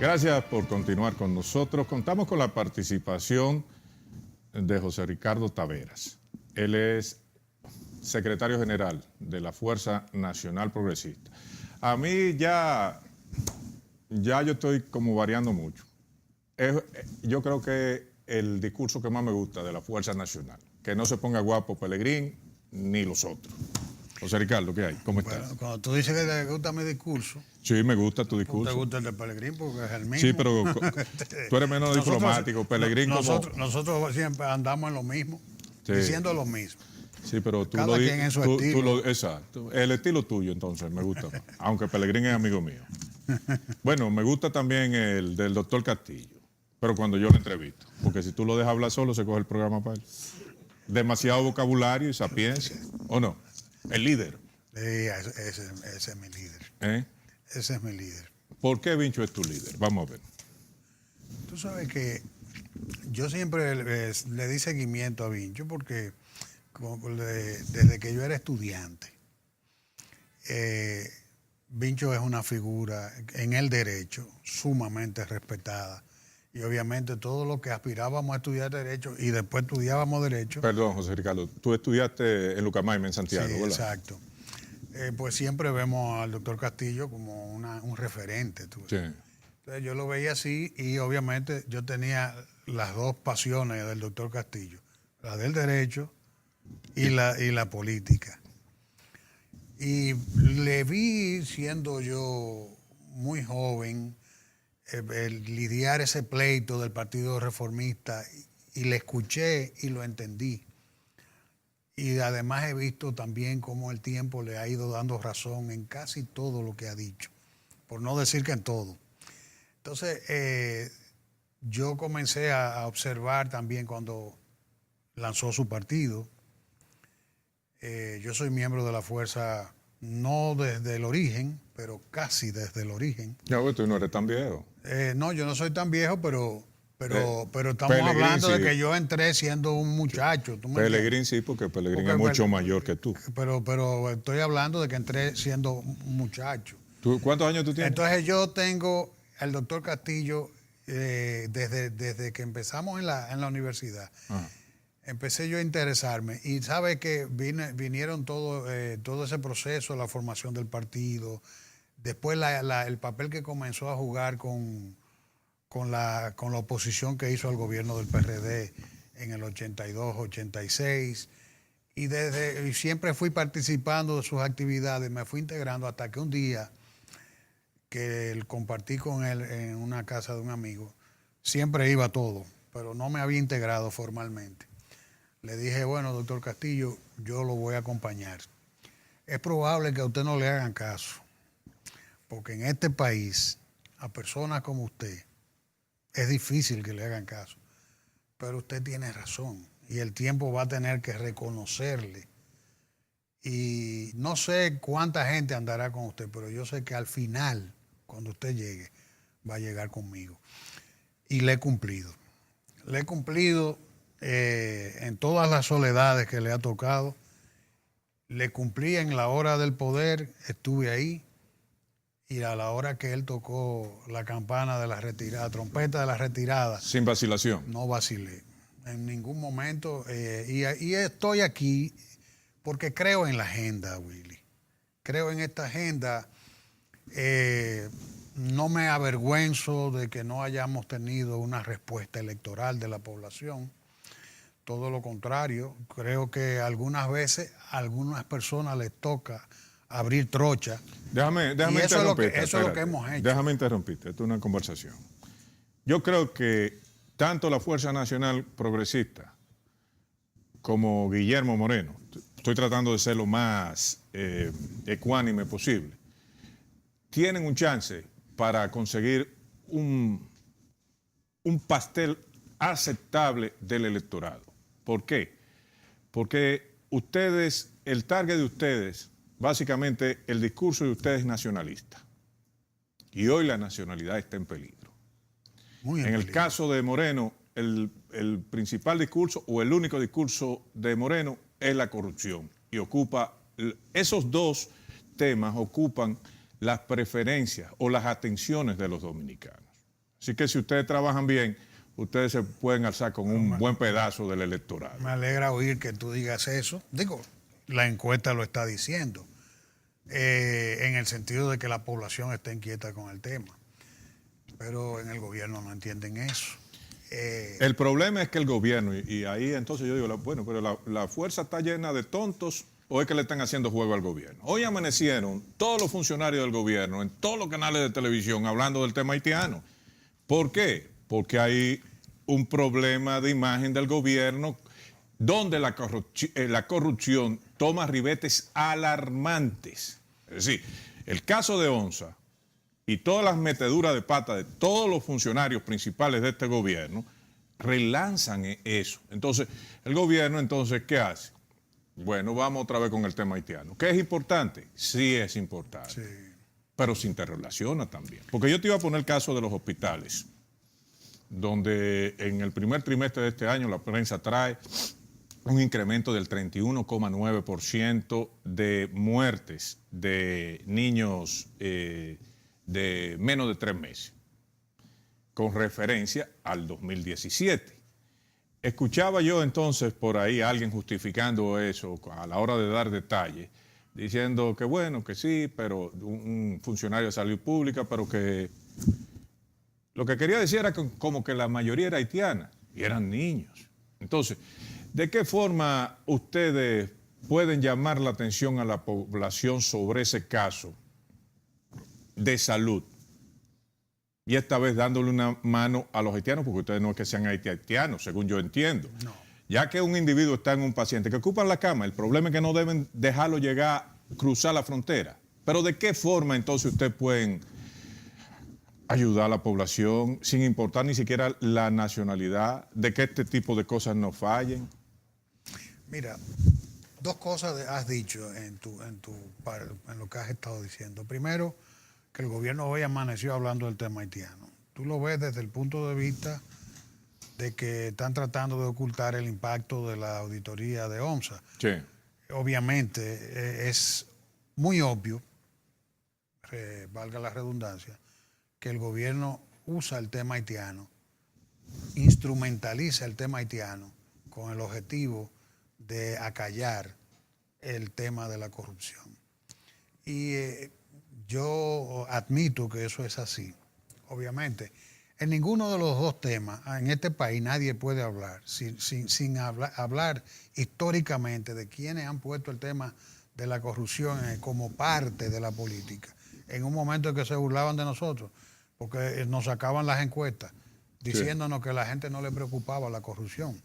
Gracias por continuar con nosotros. Contamos con la participación de José Ricardo Taveras. Él es secretario general de la Fuerza Nacional Progresista. A mí ya yo estoy como variando mucho. Yo creo que el discurso que más me gusta de la Fuerza Nacional, que no se ponga guapo Pelegrín ni los otros. José Ricardo, ¿qué hay? ¿Cómo estás? Bueno, cuando tú dices que te gusta mi discurso, Sí, me gusta tu ¿te discurso. gusta el de Pelegrín? Porque es el mismo. Sí, pero tú eres menos diplomático. Pelegrín nosotros siempre andamos en lo mismo, Sí. diciendo lo mismo. Sí, pero tú Cada quien en su estilo. Exacto. El estilo tuyo, entonces, me gusta más. Aunque Pelegrín es amigo mío. Bueno, me gusta también el del doctor Castillo, pero cuando yo lo entrevisto. Porque si tú lo dejas hablar solo, se coge el programa para él. Demasiado vocabulario y sapiencia. ¿O no? El líder. Sí, ese es mi líder. ¿Eh? Ese es mi líder. ¿Por qué Vincho es tu líder? Vamos a ver. Tú sabes que yo siempre le di seguimiento a Vincho porque desde que yo era estudiante, Vincho es una figura en el derecho sumamente respetada. Y obviamente todos los que aspirábamos a estudiar Derecho y después estudiábamos Derecho. Perdón, José Ricardo, tú estudiaste en Lucamayme, en Santiago, sí, ¿verdad? Exacto. Pues siempre vemos al doctor Castillo como un referente. Sí. Entonces yo lo veía así y obviamente yo tenía las dos pasiones del doctor Castillo, la del Derecho y la política. Y le vi, siendo yo muy joven, el lidiar ese pleito del Partido Reformista y le escuché y lo entendí. Y además he visto también cómo el tiempo le ha ido dando razón en casi todo lo que ha dicho, por no decir que en todo. Entonces, yo comencé a observar también cuando lanzó su partido. Yo soy miembro de la Fuerza, no desde el origen, pero casi desde el origen. Ya, pues tú no eres tan viejo. No, yo no soy tan viejo, pero estamos Pelegrín, hablando sí. de que yo entré siendo un muchacho. ¿tú me Pelegrín entiendes? sí, porque Pelegrín es mucho mayor que tú. Pero estoy hablando de que entré siendo un muchacho. ¿Cuántos años tú tienes? Entonces yo tengo al doctor Castillo desde que empezamos en la universidad. Ajá. Empecé yo a interesarme y sabe que vinieron todo ese proceso, la formación del partido, después el papel que comenzó a jugar con la oposición que hizo al gobierno del PRD en el 82, 86, y siempre fui participando de sus actividades, me fui integrando hasta que un día que compartí con él en una casa de un amigo, siempre iba todo, pero no me había integrado formalmente. Le dije, bueno, doctor Castillo, yo lo voy a acompañar. Es probable que a usted no le hagan caso, porque en este país, a personas como usted, es difícil que le hagan caso. Pero usted tiene razón y el tiempo va a tener que reconocerle. Y no sé cuánta gente andará con usted, pero yo sé que al final, cuando usted llegue, va a llegar conmigo. Y le he cumplido. Le he cumplido en todas las soledades que le ha tocado. Le cumplí en la hora del poder, estuve ahí. Y a la hora que él tocó la campana de la retirada, trompeta de la retirada. Sin vacilación. No vacilé en ningún momento. Y estoy aquí porque creo en la agenda, Willy. Creo en esta agenda. No me avergüenzo de que no hayamos tenido una respuesta electoral de la población. Todo lo contrario. Creo que algunas veces a algunas personas les toca abrir trocha. Déjame eso interrumpirte. Eso es lo que hemos hecho. Déjame interrumpirte, esto es una conversación. Yo creo que tanto la Fuerza Nacional Progresista como Guillermo Moreno, estoy tratando de ser lo más ecuánime posible, tienen un chance para conseguir un pastel aceptable del electorado. ¿Por qué? Porque ustedes, el target de ustedes, básicamente el discurso de ustedes es nacionalista. Y hoy la nacionalidad está en peligro. En el caso de Moreno, el principal discurso o el único discurso de Moreno es la corrupción. Y esos dos temas ocupan las preferencias o las atenciones de los dominicanos. Así que si ustedes trabajan bien, ustedes se pueden alzar con un buen pedazo del electorado. Me alegra oír que tú digas eso. Digo, la encuesta lo está diciendo, en el sentido de que la población está inquieta con el tema. Pero en el gobierno no entienden eso. El problema es que el gobierno, y ahí entonces yo digo, bueno, pero la fuerza está llena de tontos o es que le están haciendo juego al gobierno. Hoy amanecieron todos los funcionarios del gobierno en todos los canales de televisión hablando del tema haitiano. ¿Por qué? Porque hay un problema de imagen del gobierno donde la corrupción toma ribetes alarmantes. Es decir, el caso de Onza y todas las meteduras de pata de todos los funcionarios principales de este gobierno relanzan eso. Entonces, el gobierno, entonces, ¿qué hace? Bueno, vamos otra vez con el tema haitiano. ¿Qué es importante? Sí es importante. Sí. Pero se interrelaciona también. Porque yo te iba a poner el caso de los hospitales, donde en el primer trimestre de este año la prensa trae un incremento del 31,9% de muertes de niños de menos de 3 meses, con referencia al 2017. Escuchaba yo entonces por ahí a alguien justificando eso a la hora de dar detalles, diciendo que bueno, que sí, pero un funcionario de salud pública, pero que lo que quería decir era que como que la mayoría era haitiana y eran niños. Entonces, ¿de qué forma ustedes pueden llamar la atención a la población sobre ese caso de salud? Y esta vez dándole una mano a los haitianos, porque ustedes no es que sean haitianos, según yo entiendo. No. Ya que un individuo está en un paciente que ocupa la cama, el problema es que no deben dejarlo llegar, cruzar la frontera. Pero ¿de qué forma entonces ustedes pueden ayudar a la población sin importar ni siquiera la nacionalidad, de que este tipo de cosas no fallen? Mira, dos cosas has dicho en lo que has estado diciendo. Primero, que el gobierno hoy amaneció hablando del tema haitiano. Tú lo ves desde el punto de vista de que están tratando de ocultar el impacto de la auditoría de OMSA. Sí. Obviamente es muy obvio, valga la redundancia, que el gobierno usa el tema haitiano, instrumentaliza el tema haitiano con el objetivo de acallar el tema de la corrupción. Y yo admito que eso es así. Obviamente, en ninguno de los dos temas, en este país nadie puede hablar sin hablar históricamente de quienes han puesto el tema de la corrupción como parte de la política. En un momento en que se burlaban de nosotros, porque nos sacaban las encuestas diciéndonos que a la gente no le preocupaba la corrupción.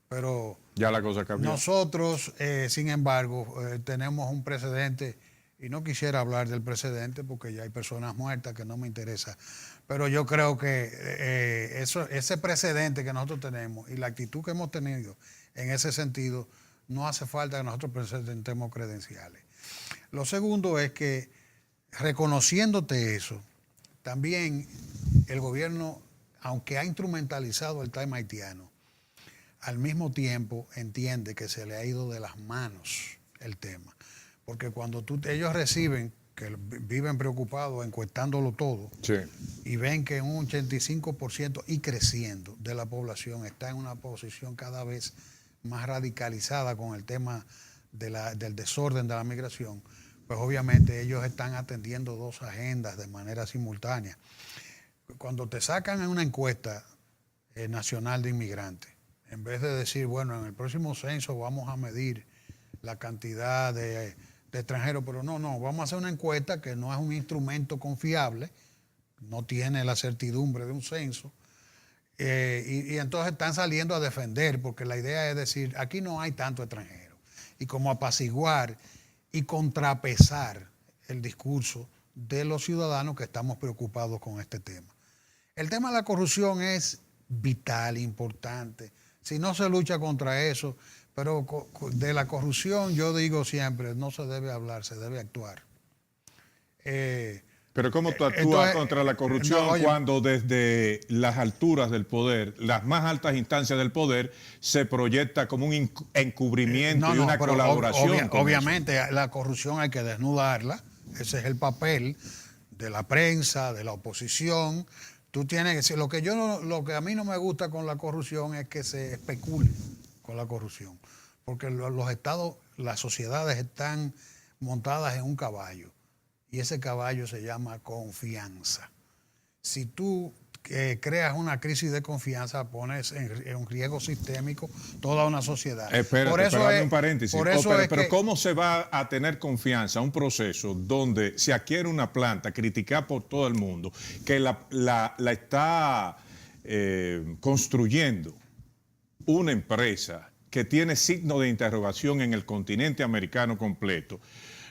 Pero ya la cosa cambió. Nosotros, sin embargo, tenemos un precedente, y no quisiera hablar del precedente porque ya hay personas muertas que no me interesa, pero yo creo que ese precedente que nosotros tenemos y la actitud que hemos tenido en ese sentido, no hace falta que nosotros presentemos credenciales. Lo segundo es que, reconociéndote eso, también el gobierno, aunque ha instrumentalizado el tema haitiano, al mismo tiempo entiende que se le ha ido de las manos el tema. Porque cuando ellos reciben, que viven preocupados encuestándolo todo, sí, y ven que un 85% y creciendo de la población está en una posición cada vez más radicalizada con el tema del desorden de la migración, pues obviamente ellos están atendiendo dos agendas de manera simultánea. Cuando te sacan en una encuesta nacional de inmigrantes, en vez de decir, bueno, en el próximo censo vamos a medir la cantidad de extranjeros, pero no, vamos a hacer una encuesta que no es un instrumento confiable, no tiene la certidumbre de un censo, y entonces están saliendo a defender, porque la idea es decir, aquí no hay tanto extranjero, y como apaciguar y contrapesar el discurso de los ciudadanos que estamos preocupados con este tema. El tema de la corrupción es vital, importante. Si no se lucha contra eso, pero de la corrupción yo digo siempre, no se debe hablar, se debe actuar. Pero ¿cómo tú actúas contra la corrupción cuando desde las alturas del poder, las más altas instancias del poder, se proyecta como un encubrimiento y una colaboración? Obviamente la corrupción hay que desnudarla, ese es el papel de la prensa, de la oposición, Tú tienes que, lo que a mí no me gusta con la corrupción es que se especule con la corrupción, porque los estados, las sociedades están montadas en un caballo y ese caballo se llama confianza. Si tú creas una crisis de confianza, pones en un riesgo sistémico toda una sociedad. Espérate, un paréntesis. Pero ¿cómo se va a tener confianza un proceso donde se adquiere una planta criticada por todo el mundo, que la está construyendo una empresa que tiene signo de interrogación en el continente americano completo,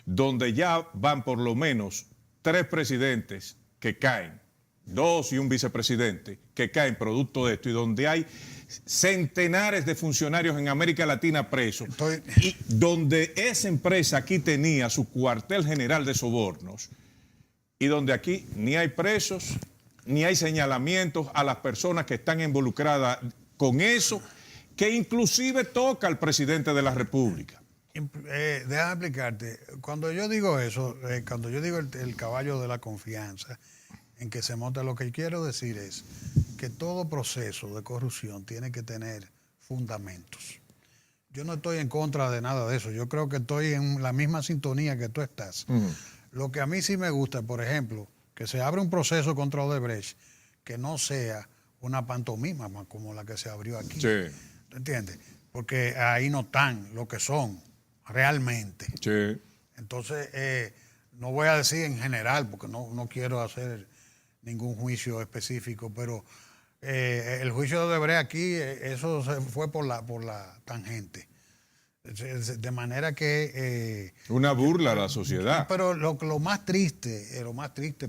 donde ya van por lo menos 3 presidentes que caen, 2 y un vicepresidente que caen producto de esto, y donde hay centenares de funcionarios en América Latina presos, y donde esa empresa aquí tenía su cuartel general de sobornos, y donde aquí ni hay presos, ni hay señalamientos a las personas que están involucradas con eso, que inclusive toca al presidente de la República. Déjame explicarte. Cuando yo digo eso, cuando yo digo el caballo de la confianza, en que se monta, lo que quiero decir es que todo proceso de corrupción tiene que tener fundamentos. Yo no estoy en contra de nada de eso. Yo creo que estoy en la misma sintonía que tú estás. Lo que a mí sí me gusta, por ejemplo, que se abra un proceso contra Odebrecht que no sea una pantomima como la que se abrió aquí. Sí. ¿Te entiendes? Porque ahí no están lo que son realmente. Sí. Entonces, no voy a decir en general, porque no quiero hacer ningún juicio específico, pero el juicio de Odebrecht aquí, eso se fue por la tangente. De manera que... una burla a la sociedad. Pero lo más triste,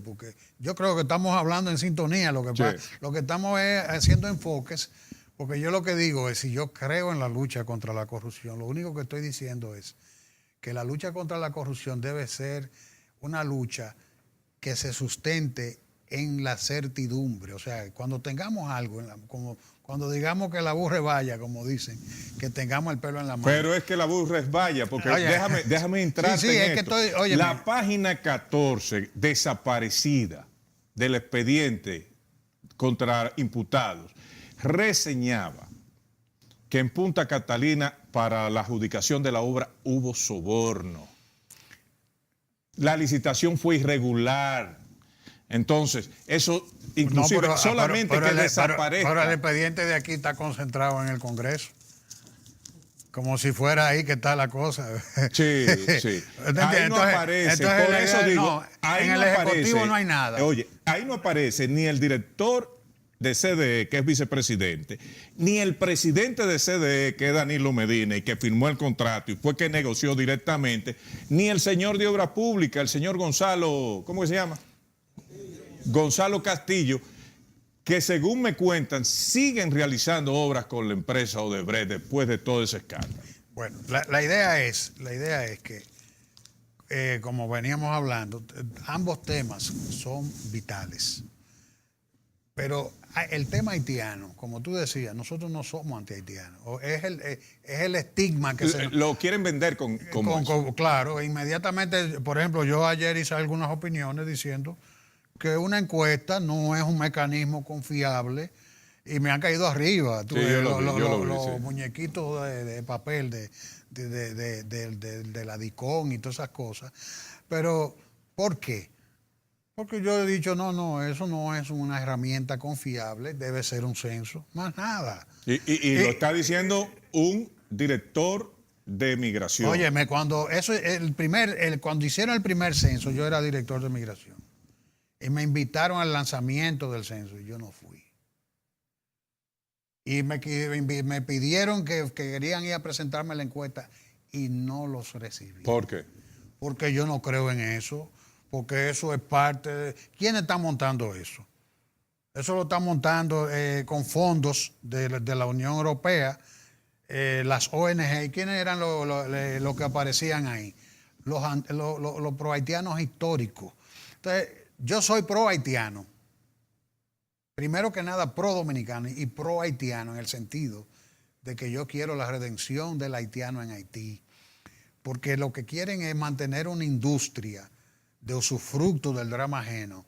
porque yo creo que estamos hablando en sintonía, lo que estamos es haciendo enfoques, porque yo lo que digo es, si yo creo en la lucha contra la corrupción, lo único que estoy diciendo es que la lucha contra la corrupción debe ser una lucha que se sustente en la certidumbre. O sea, cuando tengamos algo, como cuando digamos que la burra es valla, como dicen, que tengamos el pelo en la mano. Pero es que la burra es valla, porque déjame entrar en esto. La página 14 desaparecida del expediente contra imputados reseñaba que en Punta Catalina para la adjudicación de la obra hubo soborno. La licitación fue irregular. Entonces, eso inclusive solamente que desaparezca. Pero el expediente de aquí está concentrado en el Congreso. Como si fuera ahí que está la cosa. Sí, sí. Ahí no aparece. Por eso digo, no, ahí en el Ejecutivo no hay nada. Oye, ahí no aparece ni el director de CDE, que es vicepresidente, ni el presidente de CDE, que es Danilo Medina, y que firmó el contrato y fue que negoció directamente, ni el señor de Obras Públicas, el señor Gonzalo, ¿cómo que se llama? Gonzalo Castillo, que según me cuentan, siguen realizando obras con la empresa Odebrecht después de todo ese escándalo. Bueno, la idea es que, como veníamos hablando, ambos temas son vitales. Pero el tema haitiano, como tú decías, nosotros no somos anti-haitianos. Es el estigma que lo quieren vender como claro, inmediatamente, por ejemplo, yo ayer hice algunas opiniones diciendo que una encuesta no es un mecanismo confiable y me han caído arriba. Los muñequitos de papel de la DICON y todas esas cosas. Pero, ¿por qué? Porque yo he dicho, no, eso no es una herramienta confiable, debe ser un censo, más nada. Y lo está diciendo un director de migración. Óyeme, cuando hicieron el primer censo, yo era director de migración. Y me invitaron al lanzamiento del censo y yo no fui. Y me pidieron que querían ir a presentarme la encuesta y no los recibí. ¿Por qué? Porque yo no creo en eso. Porque eso es parte de... ¿Quién está montando eso? Eso lo están montando con fondos de la Unión Europea, las ONG. ¿Quiénes eran los que aparecían ahí? Los pro-haitianos históricos. Entonces, yo soy pro-haitiano. Primero que nada, pro-dominicano y pro-haitiano en el sentido de que yo quiero la redención del haitiano en Haití. Porque lo que quieren es mantener una industria de usufructo del drama ajeno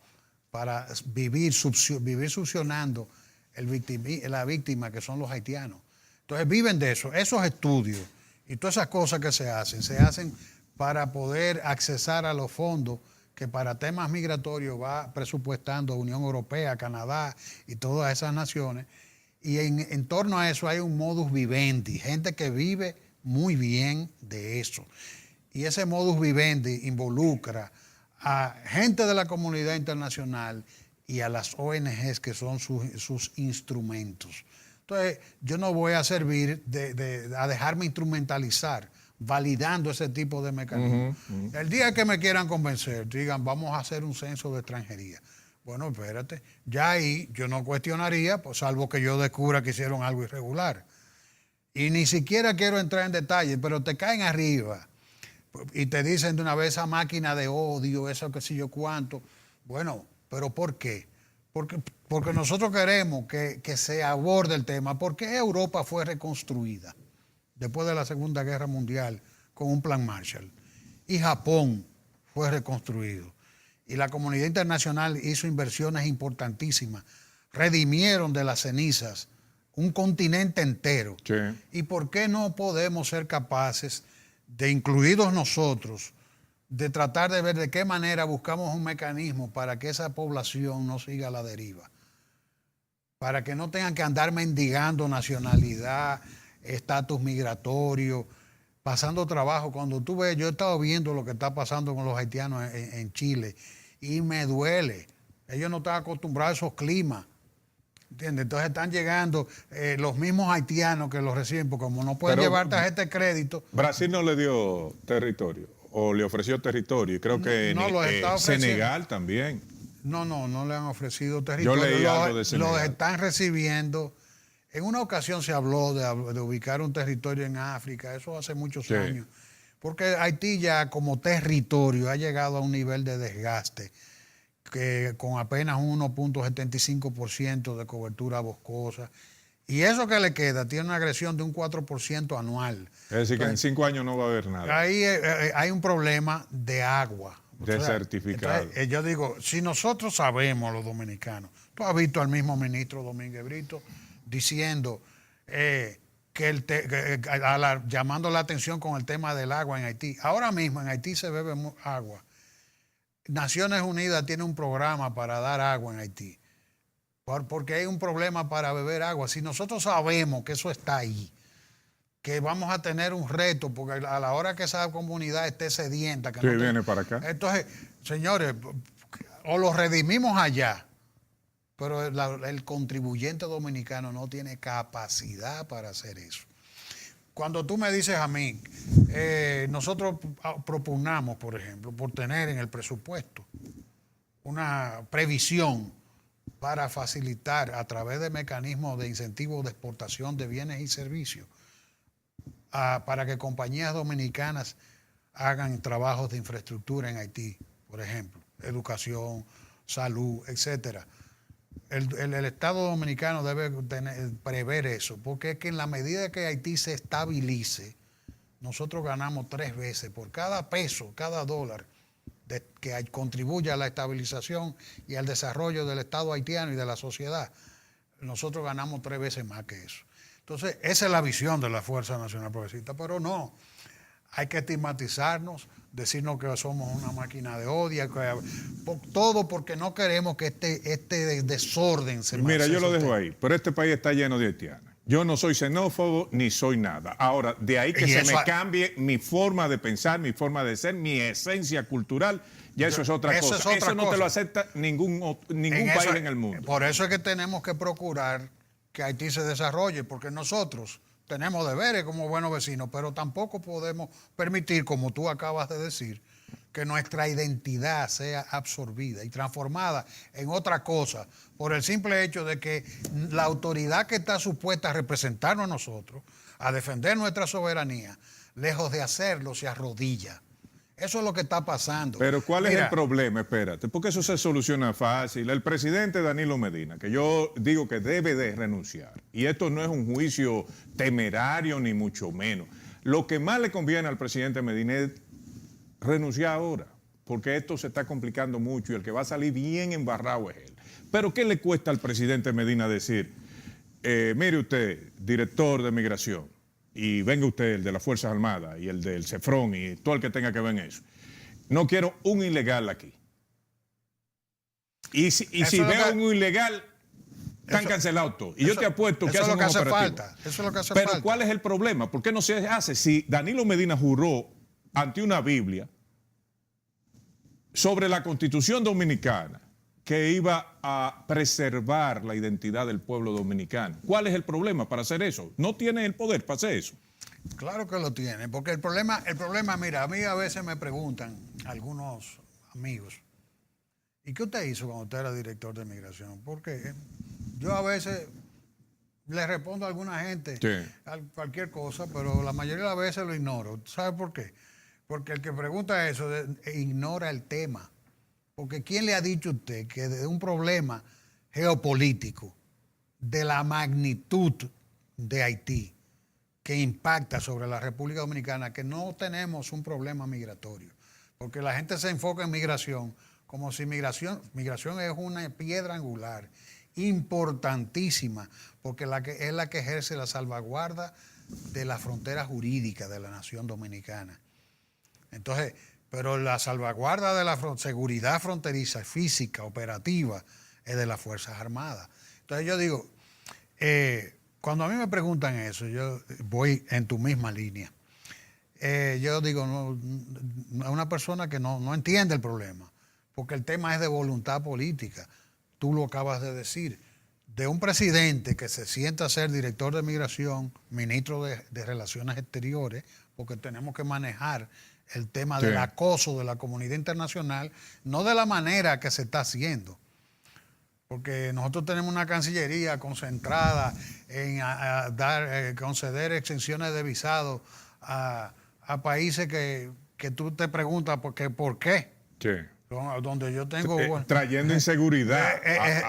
para vivir succionando la víctima que son los haitianos. Entonces viven de eso. Esos estudios y todas esas cosas que se hacen para poder accesar a los fondos que para temas migratorios va presupuestando Unión Europea, Canadá y todas esas naciones. Y en torno a eso hay un modus vivendi, gente que vive muy bien de eso. Y ese modus vivendi involucra a gente de la comunidad internacional y a las ONGs que son sus instrumentos. Entonces, yo no voy a servir a dejarme instrumentalizar, validando ese tipo de mecanismos. El día que me quieran convencer, digan, vamos a hacer un censo de extranjería. Bueno, espérate, ya ahí yo no cuestionaría, pues, salvo que yo descubra que hicieron algo irregular. Y ni siquiera quiero entrar en detalle, pero te caen arriba y te dicen de una vez esa máquina de odio, eso que sé yo cuánto. Bueno, ¿pero por qué? Porque nosotros queremos que se aborde el tema. ¿Por qué Europa fue reconstruida después de la Segunda Guerra Mundial con un plan Marshall? Y Japón fue reconstruido. Y la comunidad internacional hizo inversiones importantísimas. Redimieron de las cenizas un continente entero. Sí. ¿Y por qué no podemos ser capaces de, incluidos nosotros, de tratar de ver de qué manera buscamos un mecanismo para que esa población no siga a la deriva? Para que no tengan que andar mendigando nacionalidad, estatus migratorio, pasando trabajo. Cuando tú ves, yo he estado viendo lo que está pasando con los haitianos en Chile y me duele. Ellos no están acostumbrados a esos climas. ¿Entiendes? Entonces están llegando los mismos haitianos que los reciben, porque como no pueden llevar tarjeta de crédito. Brasil no le dio territorio, o le ofreció territorio, y creo que Senegal también. No le han ofrecido territorio. Yo leí algo de Senegal. Los están recibiendo. En una ocasión se habló de ubicar un territorio en África, eso hace muchos años, porque Haití ya como territorio ha llegado a un nivel de desgaste que con apenas un 1.75% de cobertura boscosa. Y eso que le queda tiene una agresión de un 4% anual. Es decir, que en 5 años no va a haber nada. Ahí hay un problema de agua. Desertificado. Entonces, yo digo, si nosotros sabemos, los dominicanos, tú has visto al mismo ministro Domínguez Brito diciendo llamando la atención con el tema del agua en Haití. Ahora mismo en Haití se bebe agua. Naciones Unidas tiene un programa para dar agua en Haití, porque hay un problema para beber agua. Si nosotros sabemos que eso está ahí, que vamos a tener un reto, porque a la hora que esa comunidad esté sedienta, que viene para acá. Entonces, señores, o lo redimimos allá, pero el contribuyente dominicano no tiene capacidad para hacer eso. Cuando tú me dices a mí, nosotros propugnamos, por ejemplo, por tener en el presupuesto una previsión para facilitar a través de mecanismos de incentivos de exportación de bienes y servicios, para que compañías dominicanas hagan trabajos de infraestructura en Haití, por ejemplo, educación, salud, etcétera. El Estado dominicano debe prever eso, porque es que en la medida que Haití se estabilice, nosotros ganamos 3 veces por cada peso, cada dólar que contribuye a la estabilización y al desarrollo del Estado haitiano y de la sociedad. Nosotros ganamos 3 veces más que eso. Entonces, esa es la visión de la Fuerza Nacional Progresista, pero no. Hay que estigmatizarnos, decirnos que somos una máquina de odio, todo porque no queremos que este desorden se Mira, yo lo dejo ahí, pero este país está lleno de haitianos. Yo no soy xenófobo ni soy nada. Ahora, de ahí que se me cambie mi forma de pensar, mi forma de ser, mi esencia cultural, ya eso es otra cosa. Eso no te lo acepta ningún país en el mundo. Por eso es que tenemos que procurar que Haití se desarrolle, porque nosotros tenemos deberes como buenos vecinos, pero tampoco podemos permitir, como tú acabas de decir, que nuestra identidad sea absorbida y transformada en otra cosa por el simple hecho de que la autoridad que está supuesta a representarnos a nosotros, a defender nuestra soberanía, lejos de hacerlo, se arrodilla. Eso es lo que está pasando. Pero ¿cuál es el problema? Espérate, porque eso se soluciona fácil. El presidente Danilo Medina, que yo digo que debe de renunciar, y esto no es un juicio temerario ni mucho menos. Lo que más le conviene al presidente Medina es renunciar ahora, porque esto se está complicando mucho y el que va a salir bien embarrado es él. Pero ¿qué le cuesta al presidente Medina decir, mire usted, director de migración, y venga usted, el de las Fuerzas Armadas, y el del CEFRON, y todo el que tenga que ver en eso, no quiero un ilegal aquí? Y si veo un ilegal, están cancelados todos. Y yo te apuesto que hacen un operativo. Eso es lo que hace Pero falta. ¿cuál es el problema? ¿Por qué no se hace? Si Danilo Medina juró ante una Biblia sobre la Constitución Dominicana que iba a preservar la identidad del pueblo dominicano, ¿cuál es el problema para hacer eso? No tiene el poder para hacer eso. Claro que lo tiene, porque el problema, mira, a mí a veces me preguntan algunos amigos, ¿y qué usted hizo cuando usted era director de migración? Porque yo a veces le respondo a alguna gente cualquier cosa, pero la mayoría de las veces lo ignoro. ¿Sabe por qué? Porque el que pregunta eso ignora el tema. Porque ¿quién le ha dicho a usted que de un problema geopolítico de la magnitud de Haití que impacta sobre la República Dominicana, que no tenemos un problema migratorio? Porque la gente se enfoca en migración como si migración es una piedra angular importantísima, porque es la que ejerce la salvaguarda de la frontera jurídica de la nación dominicana. Entonces, pero la salvaguarda de la seguridad fronteriza, física, operativa, es de las Fuerzas Armadas. Entonces yo digo, cuando a mí me preguntan eso, yo voy en tu misma línea. Yo digo, no, una persona que no entiende el problema, porque el tema es de voluntad política. Tú lo acabas de decir, de un presidente que se sienta a ser director de migración, ministro de Relaciones Exteriores, porque tenemos que manejar el tema del acoso de la comunidad internacional, no de la manera que se está haciendo. Porque nosotros tenemos una Cancillería concentrada en conceder exenciones de visado a países que tú te preguntas por qué. Sí. Donde yo tengo... trayendo inseguridad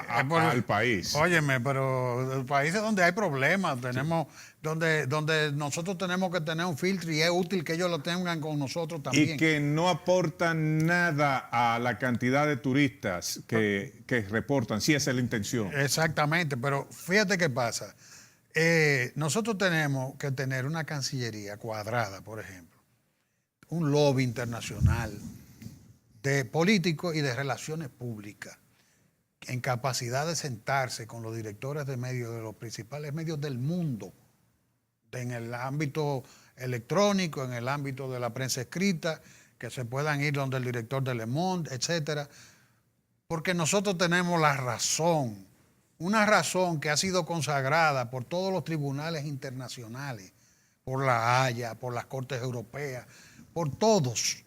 al país. Óyeme, pero países donde hay problemas, tenemos donde nosotros tenemos que tener un filtro y es útil que ellos lo tengan con nosotros también. Y que no aportan nada a la cantidad de turistas que reportan, si esa es la intención. Exactamente, pero fíjate qué pasa. Nosotros tenemos que tener una Cancillería cuadrada, por ejemplo, un lobby internacional de políticos y de relaciones públicas, en capacidad de sentarse con los directores de medios, de los principales medios del mundo, en el ámbito electrónico, en el ámbito de la prensa escrita, que se puedan ir donde el director de Le Monde, etcétera, porque nosotros tenemos la razón, una razón que ha sido consagrada por todos los tribunales internacionales, por la Haya, por las Cortes Europeas, por todos.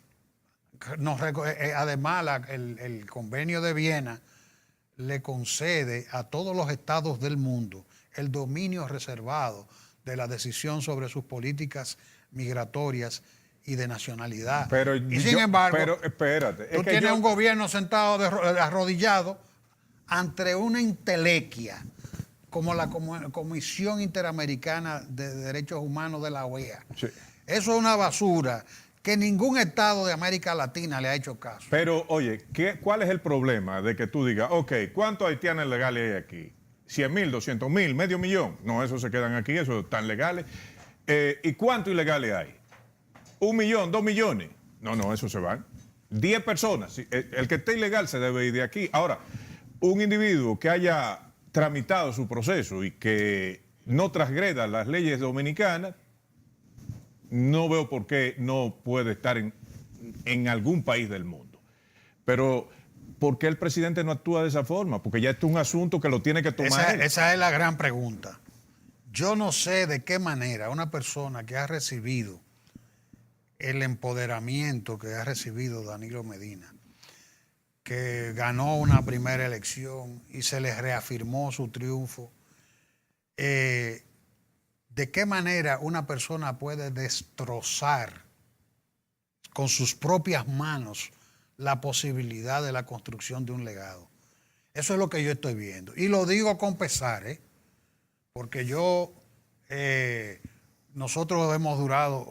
Además, el convenio de Viena le concede a todos los estados del mundo el dominio reservado de la decisión sobre sus políticas migratorias y de nacionalidad. Sin embargo, espérate, tú tienes un gobierno sentado arrodillado ante una entelequia como la Comisión Interamericana de Derechos Humanos de la OEA. Sí. Eso es una basura que ningún estado de América Latina le ha hecho caso. Pero, oye, ¿cuál es el problema de que tú digas, ok, ¿cuántos haitianos legales hay aquí? 100,000, 200,000, medio millón. No, esos se quedan aquí, esos están legales. ¿Y cuántos ilegales hay? 1 millón, 2 millones. No, esos se van. 10 personas. El que esté ilegal se debe ir de aquí. Ahora, un individuo que haya tramitado su proceso y que no transgreda las leyes dominicanas, no veo por qué no puede estar en algún país del mundo. Pero, ¿por qué el presidente no actúa de esa forma? Porque ya esto es un asunto que lo tiene que tomar él. Esa es la gran pregunta. Yo no sé de qué manera una persona que ha recibido el empoderamiento que ha recibido Danilo Medina, que ganó una primera elección y se le reafirmó su triunfo, ¿de qué manera una persona puede destrozar con sus propias manos la posibilidad de la construcción de un legado? Eso es lo que yo estoy viendo. Y lo digo con pesar, porque nosotros hemos durado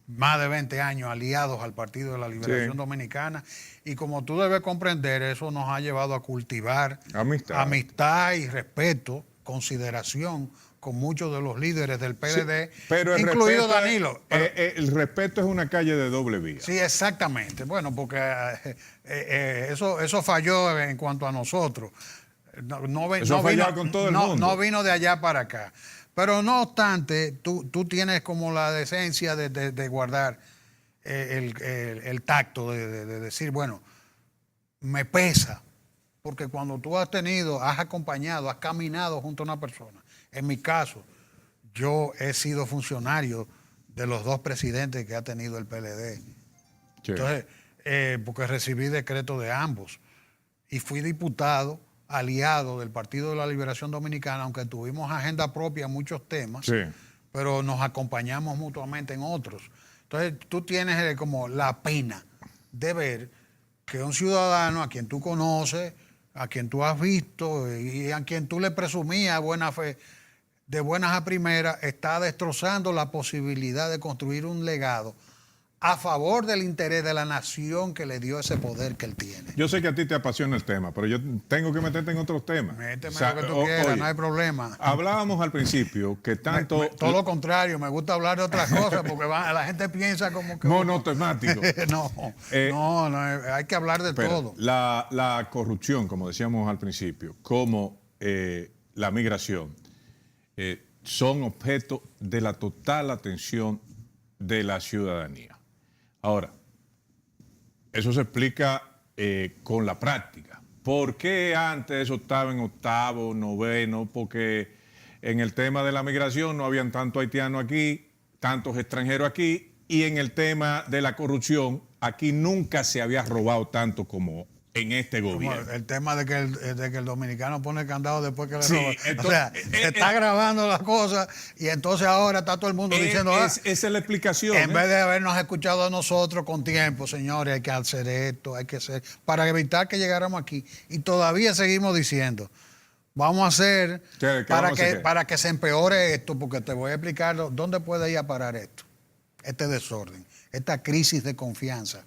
más de 20 años aliados al Partido de la Liberación Sí. Dominicana, y como tú debes comprender, eso nos ha llevado a cultivar Amistad. y respeto, consideración con muchos de los líderes del Sí, PLD, pero el incluido respeto es- Danilo. Pero- el respeto es una calle de doble vía. sí, exactamente. Bueno, porque eso falló en cuanto a nosotros. Eso fallaba con todo el mundo. No vino de allá para acá. Pero no obstante, tú tienes como la decencia de guardar el tacto, de decir, bueno, me pesa, porque cuando tú has acompañado, has caminado junto a una persona, en mi caso, yo he sido funcionario de los dos presidentes que ha tenido el PLD. Sí. Entonces, porque recibí decretos de ambos y fui diputado aliado del Partido de la Liberación Dominicana, aunque tuvimos agenda propia en muchos temas, Sí. pero nos acompañamos mutuamente en otros. Entonces, tú tienes como la pena de ver que un ciudadano a quien tú conoces, a quien tú has visto y a quien tú le presumías buena fe, de buenas a primeras, está destrozando la posibilidad de construir un legado a favor del interés de la nación que le dio ese poder que él tiene. Yo sé que a ti te apasiona el tema, pero yo tengo que meterte en otros temas. Méteme O sea, lo que tú quieras, oye, no hay problema. Hablábamos al principio que tanto... Todo lo contrario, me gusta hablar de otras cosas porque la gente piensa como que... monotemático. no, hay que hablar de Espera, todo. la corrupción, como decíamos al principio, como la migración, son objeto de la total atención de la ciudadanía. Ahora, eso se explica con la práctica. ¿Por qué antes eso estaba en octavo, noveno? Porque en el tema de la migración no habían tantos haitianos aquí, tantos extranjeros aquí, y en el tema de la corrupción, aquí nunca se había robado tanto como en este Como gobierno. el tema de que el dominicano pone el candado después que le Sí, roba. entonces, O sea, se está grabando las cosas y entonces ahora está todo el mundo diciendo... Esa es la explicación. En vez de habernos escuchado a nosotros con tiempo, señores, hay que hacer esto, hay que hacer, para evitar que llegáramos aquí. Y todavía seguimos diciendo, vamos a hacer ¿Qué vamos a hacer? para que se empeore esto, porque te voy a explicar dónde puede ir a parar esto, este desorden, esta crisis de confianza.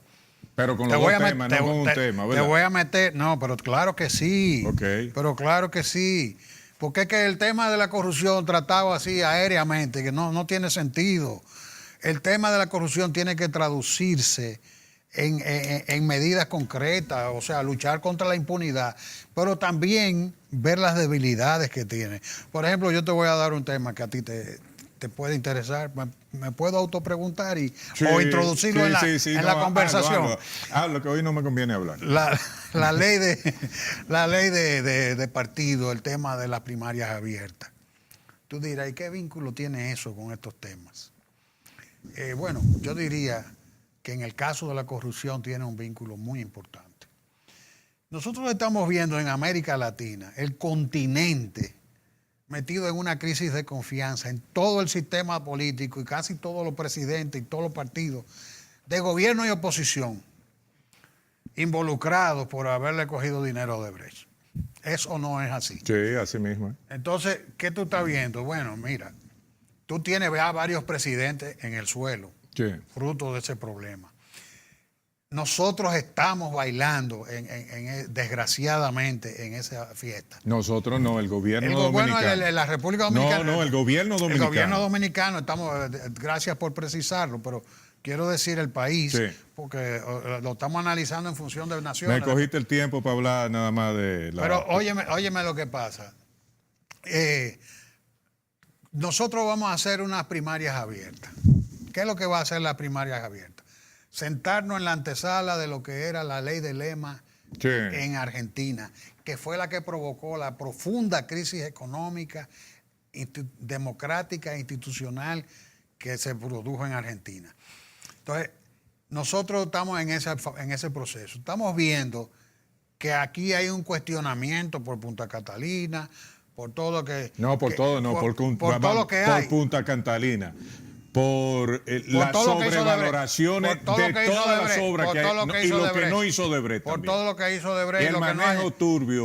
Pero con los dos temas, no con un tema, Te ¿verdad? voy a meter, no, pero claro que sí. Ok. Pero claro que sí. Porque es que el tema de la corrupción tratado así aéreamente, que no tiene sentido. El tema de la corrupción tiene que traducirse en medidas concretas, o sea, luchar contra la impunidad, pero también ver las debilidades que tiene. Por ejemplo, yo te voy a dar un tema que a ti te puede interesar. Me puedo autopreguntar o introducirlo en la conversación. Hablo, que hoy no me conviene hablar. La ley de partido, el tema de las primarias abiertas. Tú dirás, ¿y qué vínculo tiene eso con estos temas? Bueno, yo diría que en el caso de la corrupción tiene un vínculo muy importante. Nosotros estamos viendo en América Latina, el continente metido en una crisis de confianza en todo el sistema político y casi todos los presidentes y todos los partidos de gobierno y oposición involucrados por haberle cogido dinero a Odebrecht. Eso no es así. Sí, así mismo. Entonces, ¿qué tú estás viendo? Bueno, mira, tú tienes ya varios presidentes en el suelo, Sí. fruto de ese problema. Nosotros estamos bailando, desgraciadamente, en esa fiesta. Nosotros no, el gobierno El gobierno dominicano. de la República Dominicana. No, el gobierno dominicano. El gobierno dominicano, gracias por precisarlo, pero quiero decir el país, Sí. porque lo estamos analizando en función de naciones. Me cogiste el tiempo para hablar nada más de la... Pero óyeme lo que pasa. Nosotros vamos a hacer unas primarias abiertas. ¿Qué es lo que va a hacer las primarias abiertas? Sentarnos en la antesala de lo que era la ley de Lema Sí. en Argentina, que fue la que provocó la profunda crisis económica, democrática e institucional que se produjo en Argentina. Entonces, nosotros estamos en ese proceso. Estamos viendo que aquí hay un cuestionamiento por Punta Catalina, por todo lo que... No, por todo lo que hay. Por Punta Catalina. Por las todo lo que hizo sobrevaloraciones Odebrecht, por todo de lo que hizo todas las Odebrecht, obras por que todo hay lo que y hizo lo que Odebrecht, no hizo Odebrecht por también. todo lo que hizo Odebrecht. Y el lo que no manejo hay- turbio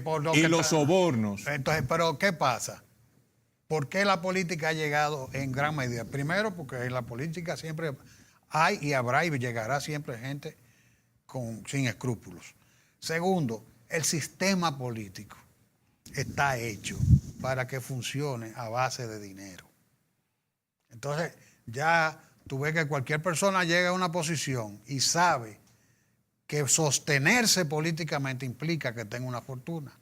por lo y que los sobornos. Entonces, pero ¿qué pasa? ¿Por qué la política ha llegado en gran medida? Primero, porque en la política siempre hay y habrá y llegará siempre gente sin escrúpulos. Segundo, el sistema político está hecho para que funcione a base de dinero. Entonces, ya tú ves que cualquier persona llega a una posición y sabe que sostenerse políticamente implica que tenga una fortuna.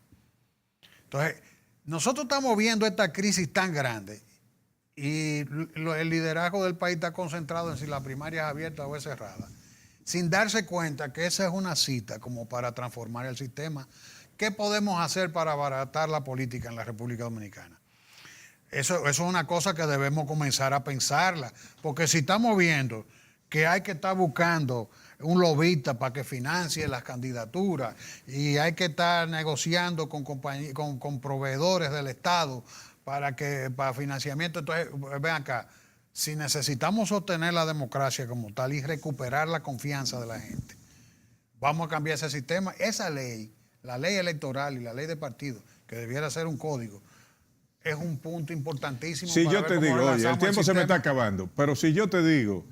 Entonces, nosotros estamos viendo esta crisis tan grande y el liderazgo del país está concentrado en si la primaria es abierta o es cerrada, sin darse cuenta que esa es una cita como para transformar el sistema. ¿Qué podemos hacer para abaratar la política en la República Dominicana? Eso es una cosa que debemos comenzar a pensarla, porque si estamos viendo que hay que estar buscando un lobista para que financie las candidaturas y hay que estar negociando con proveedores del Estado para financiamiento, entonces ven acá, si necesitamos sostener la democracia como tal y recuperar la confianza de la gente, vamos a cambiar ese sistema. Esa ley, la ley electoral y la ley de partidos, que debiera ser un código, es un punto importantísimo. Si para yo te digo, oye, el tiempo se me está acabando, pero si yo te digo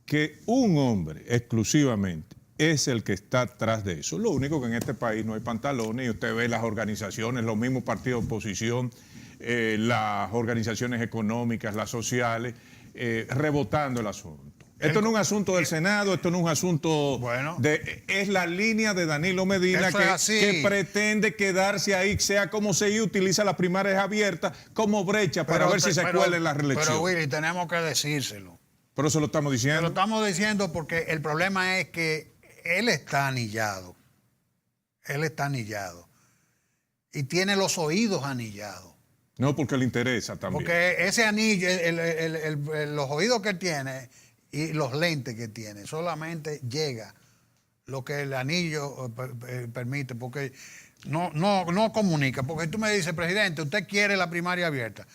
que un hombre exclusivamente es el que está atrás de eso, lo único que en este país no hay pantalones, y usted ve las organizaciones, los mismos partidos de oposición, las organizaciones económicas, las sociales, rebotando el asunto. Esto no es un asunto del Senado, esto no es un asunto es la línea de Danilo Medina que pretende quedarse ahí, sea como sea, y utiliza las primarias abiertas como brecha para ver si se cuela en la reelección. Pero Willy, tenemos que decírselo. Pero eso lo estamos diciendo. Lo estamos diciendo porque el problema es que él está anillado. Él está anillado. Y tiene los oídos anillados. No, porque le interesa también. Porque ese anillo, los oídos que tiene y los lentes que tiene, solamente llega lo que el anillo permite, porque no comunica. Porque tú me dices, presidente, usted quiere la primaria abierta.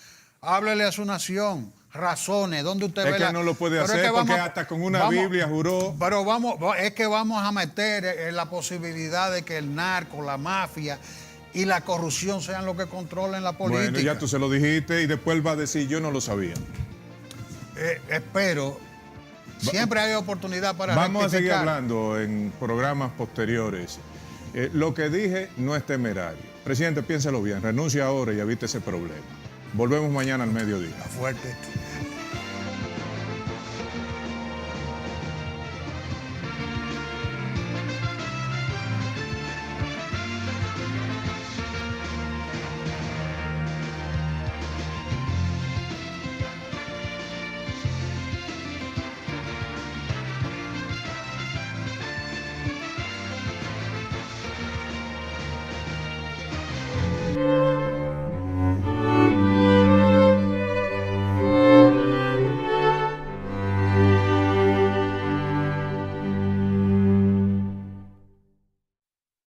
Háblele a su nación, razones, ¿dónde usted ve la...? Es que no lo puede hacer porque hasta con una Biblia juró. Pero es que vamos a meter la posibilidad de que el narco, la mafia y la corrupción sean los que controlen la política. Bueno, ya tú se lo dijiste y después él va a decir, yo no lo sabía. Espero. Siempre hay oportunidad para Vamos rectificar. a seguir hablando en programas posteriores. Lo que dije no es temerario. Presidente, piénselo bien, renuncia ahora y evite ese problema. Volvemos mañana al mediodía. Está fuerte.